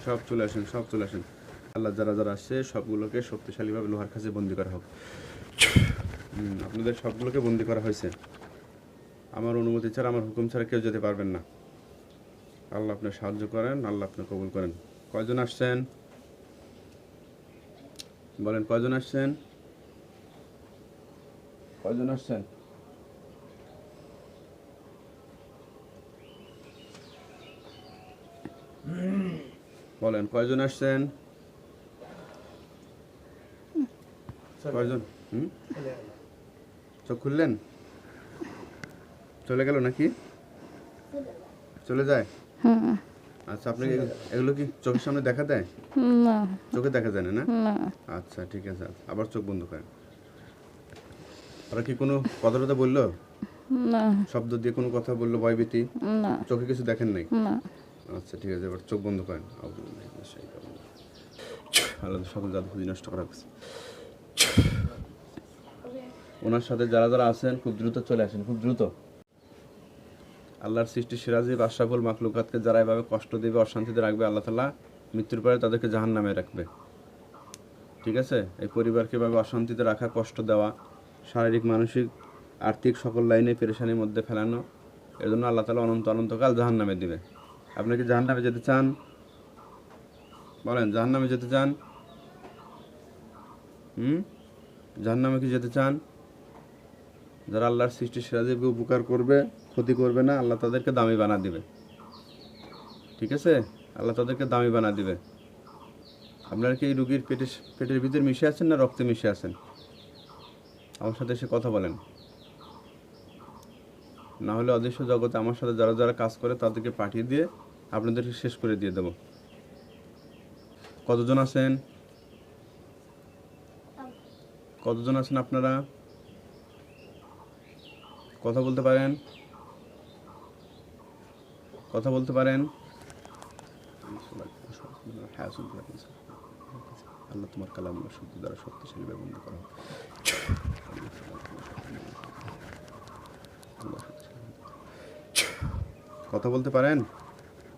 সব চলে আসেন, সব চলে আসেন। আল্লাহ যারা যারা আসছে সবগুলোকে শক্তিশালীভাবে লোহার কাছে বন্দি করা হোক। আপনাদের সবগুলোকে বন্দি করা হয়েছে। আমার অনুমতি ছাড়া, আমার হুকুম ছাড়া কেউ যেতে পারবেন না। আল্লাহ আপনার সাহায্য করেন, আল্লাহ আপনার কবুল করেন। কয়জন আসছেন বলেন? কয়জন আসছেন? কয়জন আসছেন? বলেন কয়জন আসছেন? কয়জন? চোখ খুললেন? চলে গেল নাকি? চলে যায়? আচ্ছা, আপনি এগুলো কি চোখের সামনে দেখা দেয়? না। চোখে দেখা যায় না? না। আচ্ছা, ঠিক আছে। আবার চোখ বন্ধ করেন। ওরা কি কোনো কথা টথা বললো? না। শব্দ দিয়ে কোনো কথা বললো, ভয়ভীতি? না। চোখে কিছু দেখেন নাই? না। আচ্ছা, ঠিক আছে। এবার চোখ বন্ধ করেন। আল্লাহ সকল জাদু নষ্ট করা হয়েছে। ওনার সাথে যারা যারা আছেন খুব দ্রুত চলে আসেন, খুব দ্রুত। আল্লাহর সৃষ্টি সিরাজি আশরাফুল মাখলুকাতকে যারা এভাবে কষ্ট দেবে, অশান্তিতে রাখবে, আল্লাহ তাআলা মৃত্যুর পরে তাদেরকে জাহান্নামে রাখবে। ঠিক আছে? এই পরিবারকে এভাবে অশান্তিতে রাখা, কষ্ট দেওয়া, শারীরিক, মানসিক, আর্থিক সকল লাইনে পেরেশানির মধ্যে ফেলানো, এর জন্য আল্লাহ তাআলা অনন্তকাল জাহান্নামে দিবে। আপনি কি জাহান্নামে যেতে চান? বলেন, জাহান্নামে যেতে চান? জাহান্নামে কি যেতে চান? যারা আল্লাহর সৃষ্টি সিরাজকে উপকার করবে, ক্ষতি করবে না, আল্লাহ তাদেরকে দামি বানা দিবে। ঠিক আছে? আল্লাহ তাদেরকে দামি বানা দিবে। আপনারা কি এই রুগীর পেটের ভিতরে মিশে আছেন না রক্তে মিশে আছেন? আমার সাথে এসে কথা বলেন। না হলে অদৃশ্য জগতে আমার সাথে যারা যারা কাজ করে তাদেরকে পাঠিয়ে দিয়ে আপনাদেরকে শেষ করে দিয়ে দেব। কতজন আছেন? কতজন আছেন আপনারা? কথা বলতে পারেন? কথা বলতে পারেন? আল্লাহ তোমার কালাম শুদ্ধ দ্বারা শক্তিশালী ব্যবহার করা হোক। কথা বলতে পারেন?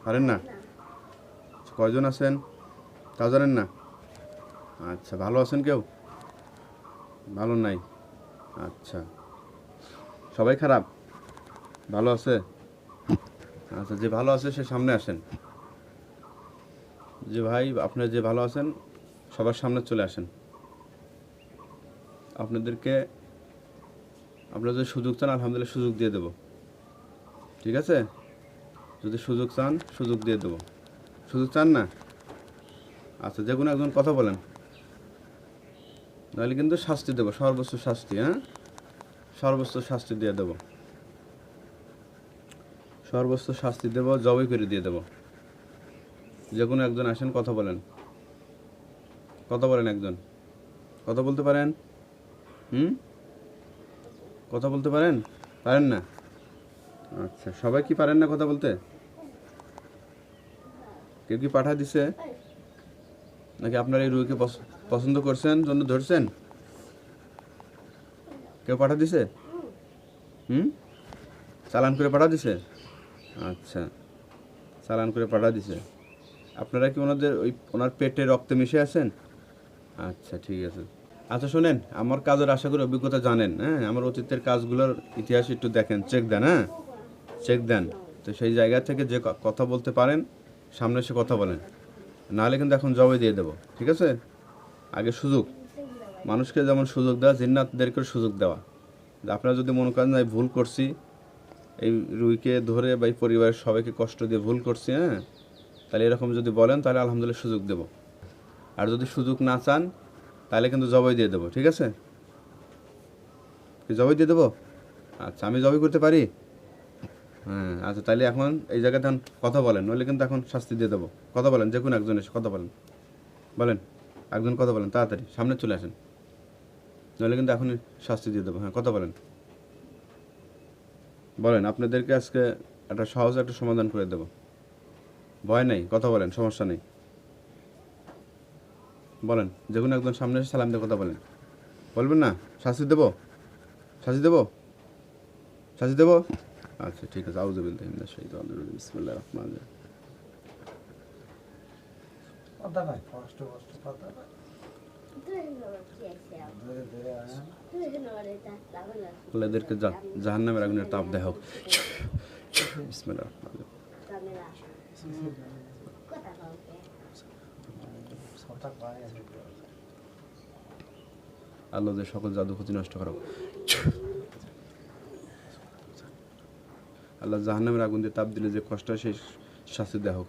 পারেন না? কয়জন আছেন তাও জানেন না? আচ্ছা, ভালো আছেন কেউ? ভালো নাই? আচ্ছা, সবাই খারাপ? ভালো আছে? আচ্ছা, যে ভালো আছে সে সামনে আসেন। যে ভাই আপনারা যে ভালো আছেন সবার সামনে চলে আসেন। আপনাদেরকে আপনারা যদি সুযোগ চান আলহামদুলিল্লাহ সুযোগ দিয়ে দেব। ঠিক আছে? যদি সুযোগ চান সুযোগ দিয়ে দেব। সুযোগ চান না? আচ্ছা, যে কোনো একজন কথা বলেন, নাহলে কিন্তু শাস্তি দেবো, সর্বোচ্চ শাস্তি। হ্যাঁ, সর্বোচ্চ শাস্তি দিয়ে দেবো, সর্বোচ্চ শাস্তি দেবো, জবাই করে দিয়ে দেবো। যে কোনো একজন আসেন, কথা বলেন। কথা বলেন একজন। কথা বলতে পারেন? কথা বলতে পারেন? পারেন না? আচ্ছা, সবাই কি পারেন না কথা বলতে? কেউ কি পাঠা দিছে নাকি আপনারা এই রুগীকে পছন্দ করছেন জন্য ধরছেন? কেউ পাঠা দিছে? চালান করে পাঠা দিছে? আচ্ছা, চালান করে পাঠা দিছে। আপনারা কি ওনার পেটে রক্তে মিশে আছেন? আচ্ছা, ঠিক আছে। আচ্ছা শোনেন, আমার কাজের আশা করি অভিজ্ঞতা জানেন। হ্যাঁ, আমার অতীতের কাজগুলোর ইতিহাস একটু দেখেন, চেক দেন। হ্যাঁ, চেক দেন। তো সেই জায়গা থেকে যে কথা বলতে পারেন সামনে এসে কথা বলেন, নাহলে কিন্তু এখন জবাই দিয়ে দেবো। ঠিক আছে? আগে সুযোগ, মানুষকে যেমন সুযোগ দেওয়া, জিন্নাতদেরকে সুযোগ দেওয়া। আপনারা যদি মনে করেন যে ভুল করছি, এই রুগীকে ধরে বা এই পরিবারের সবাইকে কষ্ট দিয়ে ভুল করছি, হ্যাঁ, তাহলে এরকম যদি বলেন তাহলে আলহামদুলিল্লাহ সুযোগ দেব। আর যদি সুযোগ না চান তাহলে কিন্তু জবাই দিয়ে দেবো। ঠিক আছে? কি জবাই দিয়ে দেবো? আচ্ছা, আমি জবাই করতে পারি? হ্যাঁ, আচ্ছা, তাহলে এখন এই জায়গায় তখন কথা বলেন, নইলে কিন্তু এখন শাস্তি দিয়ে দেবো। কথা বলেন, যে কোনো একজন এসে কথা বলেন। বলেন, একজন কথা বলেন, তাড়াতাড়ি সামনে চলে আসেন, নইলে কিন্তু এখনই শাস্তি দিয়ে দেবো। হ্যাঁ, কথা বলেন। বলেন, আপনাদেরকে আজকে একটা সহজ একটা সমাধান করে দেবো। ভয় নেই, কথা বলেন, সমস্যা নেই। বলেন, যে কোনো একজন সামনে এসে সালাম দিয়ে কথা বলেন। বলবেন না শাস্তি দেবো? শাস্তি দেবো? শাস্তি দেবো? আচ্ছা, ঠিক আছে। আউযু বিল্লাহি মিনাশ শাইতানির রাজিম। বিসমিল্লাহির রহমানির রহিম। কথা নাই কষ্ট কষ্ট কথা নাই আল্লাহ এদেরকে জাহান্নামের আগুনের তাপ দেয় হোক। বিসমিল্লাহির রহমানির কথা কয় আল্লাহ যে সকল জাদু ক্ষতি নষ্ট করো। আল্লাহ জাহান্নামের আগুন দিয়ে তাপ দিলে যে কষ্ট হয় সেই শাস্তি দেওয়া হোক।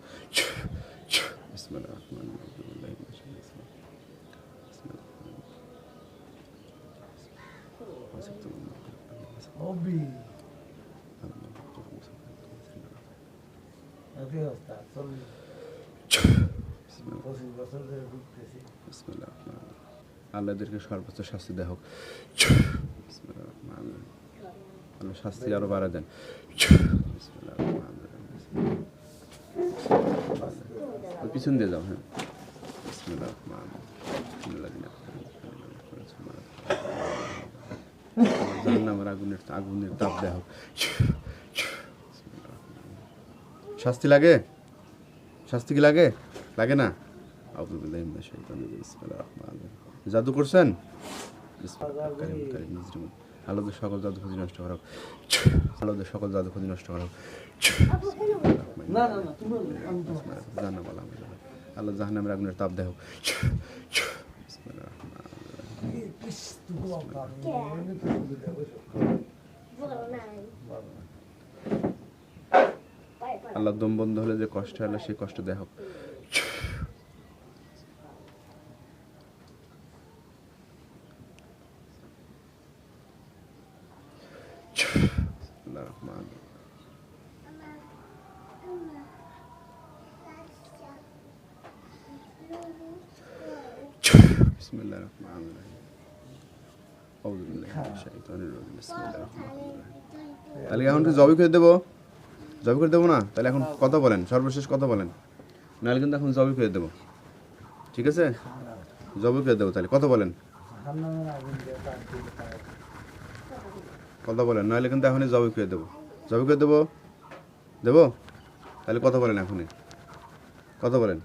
বিসমিল্লাহির রহমানির রহিম। হবি একই অবস্থা 25 বছর ধরে ভুগতেছি বিসমিল্লাহির রহমানির রহিম। আল্লাহ এদেরকে সর্বোচ্চ শাস্তি দেওয়া হোক। বিসমিল্লাহির রহমানির রহিম। আল্লাহ শাস্তি আরো বাড়ায় দেন। বিসমিল্লাহির রহমানির রহিম। ওই পিছন দিয়ে যাও। হ্যাঁ, বিসমিল্লাহির রহমানির রহিম। জাহান্নামের আগুনের তাপ দেওয়া হোক। শাস্তি লাগে? শাস্তি কি লাগে? লাগে না? আউযু বিল্লাহি মিনাশ শাইতানির রাজিম। বিসমিল্লাহির রহমানির রহিম। জাদু করছেন? বিসমিল্লাহির কারীম কারীম মুজরিম। আল্লাহ সকল জাদু ক্ষতি নষ্ট করো। আল্লাহ সকল জাদু ক্ষতি নষ্ট করো। না না না তুমি জাহান্নাম আল্লাহ জাহান্নামের আগুনের তাপ দেওয়া হোক। বিসমিল্লাহির রহমানির রহিম। কিস তুই বাবা এনে তো আল্লাহ দম বন্ধ হলে যে কষ্ট হয়, আল্লাহ সেই কষ্ট দেয়া হোক। বিসমিল্লাহির রহমানির রহিম। বিসমিল্লাহির রহমানির রহিম। আউযু বিল্লাহি মিনাশ শাইতানির রাজিম। বিসমিল্লাহির রহমানির রহিম। তাহলে এখন কি জবাই করে দেবো? জবাই করে দেবো না? তাহলে এখন কথা বলেন, সর্বশেষ কথা বলেন, নাহলে কিন্তু এখন জবাই করে দেবো। ঠিক আছে, জবাই করে দেবো। তাহলে কথা বলেন, জাহান্নামের আগুন দিয়ে তাপ দিলে তার কথা বলেন, নাহলে কিন্তু এখনই জবাই করে দেবো। জবাই করে দেবো? দেবো? তাহলে কথা বলেন, এখনই কথা বলেন।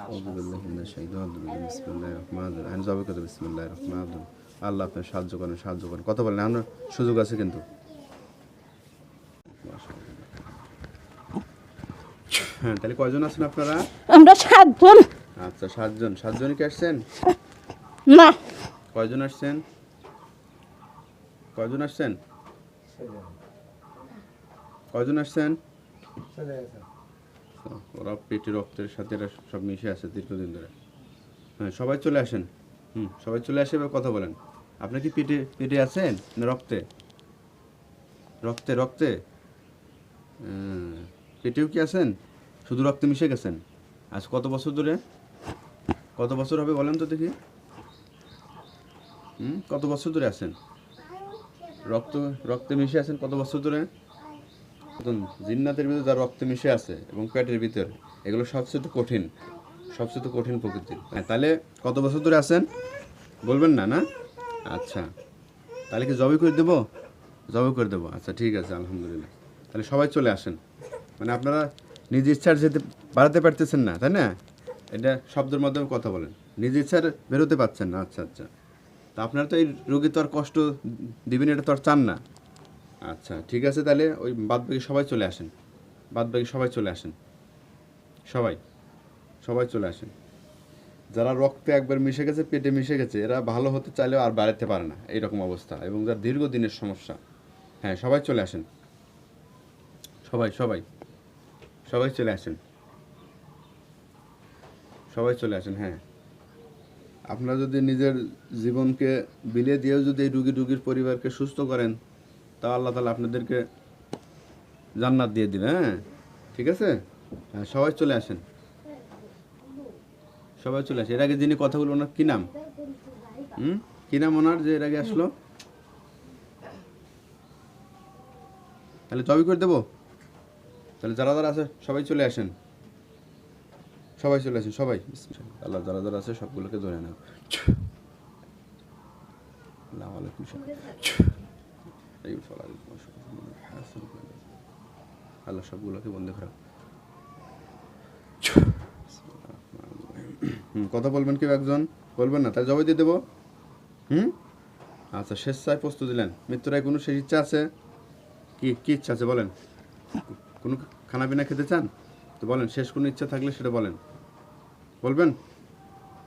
আউযু বিল্লাহি মিনাশ শাইতানির রাজিম। বিসমিল্লাহির রহমানির রহিম। জবাই করে দেবো। বিসমিল্লাহির রহমানির রহিম। আল্লাহ আপনার সাহায্য করেন, সাহায্য করেন। কথা বলেন, এখন সুযোগ আছে কিন্তু। হ্যাঁ, তাহলে কয়জন আছেন আপনারা? আমরা 7 জন। আচ্ছা, 7 জন। 7 জনই কি আসছেন? না, কয়জন আসছেন? কয়জন আসছেন? কয়জন আসছেন? চলে গেছে ওরা পেটে রক্তের সাথে এরা সব মিশে আছে দীর্ঘদিন ধরে। হ্যাঁ, সবাই চলে আসেন। সবাই চলে আসে, এবার কথা বলেন। আপনি কি পেটে পেটে আছেন না রক্তে? রক্তে রক্তে পেটেও কি আছেন? শুধু রক্তে মিশে গেছেন? আজ কত বছর ধরে? কত বছর হবে বলেন তো দেখি। কত বছর ধরে আছেন? রক্তে মিশে আছেন কত বছর ধরে? জিন্নাতের ভিতরে যা রক্তে মিশে আছে এবং পেটের ভিতরে, এগুলো সবচেয়ে কঠিন, সবচেয়ে কঠিন প্রকৃতির। হ্যাঁ, তাহলে কত বছর ধরে আছেন বলবেন না? না, আচ্ছা, তাহলে কি জবাই করে দেবো? জবাই করে দেবো। আচ্ছা, ঠিক আছে, আলহামদুলিল্লাহ। তাহলে সবাই চলে আসেন। মানে আপনারা নিজ ইচ্ছার যেতে বাড়াতে পারতেছেন না, তাই না? এটা শব্দের মাধ্যমে কথা বলেন, নিজ ইচ্ছার বেরোতে পারছেন না। আচ্ছা আচ্ছা, তা আপনারা তো এই রোগী তো আর কষ্ট দিবেন, এটা তো আর চান না। আচ্ছা, ঠিক আছে, তাহলে ওই বাদবাকি সবাই চলে আসেন। বাদবাকি সবাই চলে আসেন। সবাই সবাই চলে আসেন। যারা রক্তে একবার মিশে গেছে, পেটে মিশে গেছে, এরা ভালো হতে চাইলেও আর বাড়াতে পারে না, এইরকম অবস্থা, এবং যার দীর্ঘদিনের সমস্যা। হ্যাঁ, সবাই চলে আসেন। সবাই সবাই সবাই চলে আসেন। সবাই চলে আসেন। হ্যাঁ, আপনারা যদি নিজের জীবনকে বিলিয়ে দিয়েও যদি এই রুগীর পরিবারকে সুস্থ করেন, তা আল্লাহ তাআলা আপনাদেরকে জান্নাত দিয়ে দিবে। হ্যাঁ, ঠিক আছে। হ্যাঁ, সবাই চলে আসেন। সবাই চলে আসে। এর আগে যিনি কথা বলবো, ওনার কি নাম? কি নাম ওনার, যে এর আগে আসলো? তাহলে জবাই করে দেবো? তাহলে যারা যারা আছে সবাই চলে আসেন। সবাই চলে আসেন, সবাই। আল্লাহ যারা যারা আছে সবগুলোকে ধরে নাও। আল্লাহ সবগুলোকে বন্ধ করো। কথা বলবেন কেউ একজন? বলবেন না, তাই জবাই দিয়ে দেবো। আচ্ছা, শেষ চায় প্রস্তুত দিলেন। মৃত্যুর আগে কোনো শেষ ইচ্ছা আছে? কি কি ইচ্ছা আছে বলেন? কোনো খানা পিনা খেতে চান তো বলেন, শেষ কোনো ইচ্ছা থাকলে সেটা বলেন। বলবেন?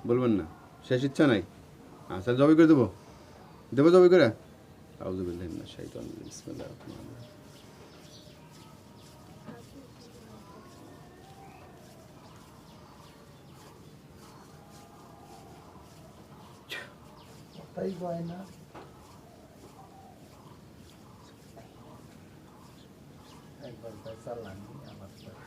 বলবেন না, শেষ ইচ্ছা নাই। আচ্ছা, জবাই করে দেবো। দেবো জবাই করে? আউযুবিল্লাহি মিনাশ শাইতানির রাজিম, বিসমিল্লাহির রহমানির রহিম। কথাই কয় না। একবার কয় চালানি, আবার কয়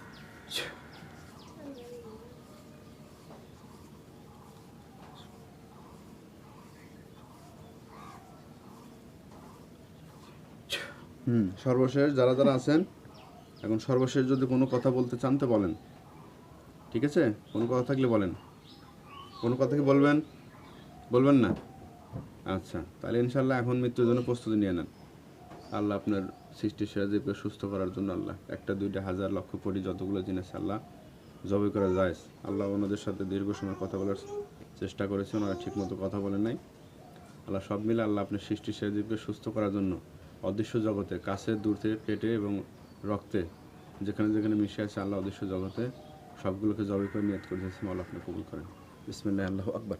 সর্বশেষ যারা যারা আছেন, এখন সর্বশেষ যদি কোনো কথা বলতে চান তো বলেন। ঠিক আছে, কোনো কথা থাকলে বলেন। কোনো কথা কি বলবেন? বলবেন না? আচ্ছা, তাহলে ইনশাল্লাহ এখন মৃত্যুর জন্য প্রস্তুতি নিয়ে নেন। আল্লাহ আপনার সৃষ্টি সেরাজীবকে সুস্থ করার জন্য আল্লাহ একটা দুইটা হাজার লক্ষ কোটি যতগুলো জিনিস আল্লাহ জবাই করা যায়, আল্লাহ ওনাদের সাথে দীর্ঘ সময় কথা বলার চেষ্টা করেছে, ওনারা ঠিকমতো কথা বলেন নাই। আল্লাহ সব মিলে আল্লাহ আপনার সৃষ্টি সেরাজীবকে সুস্থ করার জন্য অদৃশ্য জগতে, কাছে দূর থেকে, পেটে এবং রক্তে যেখানে যেখানে মিশে আছে আল্লাহ অদৃশ্য জগতে সবগুলোকে জবাই করে নিয়ত করে দিয়েছে। আল্লাহ আপনি কবুল করেন। বিসমিল্লাহ, আল্লাহু আকবার।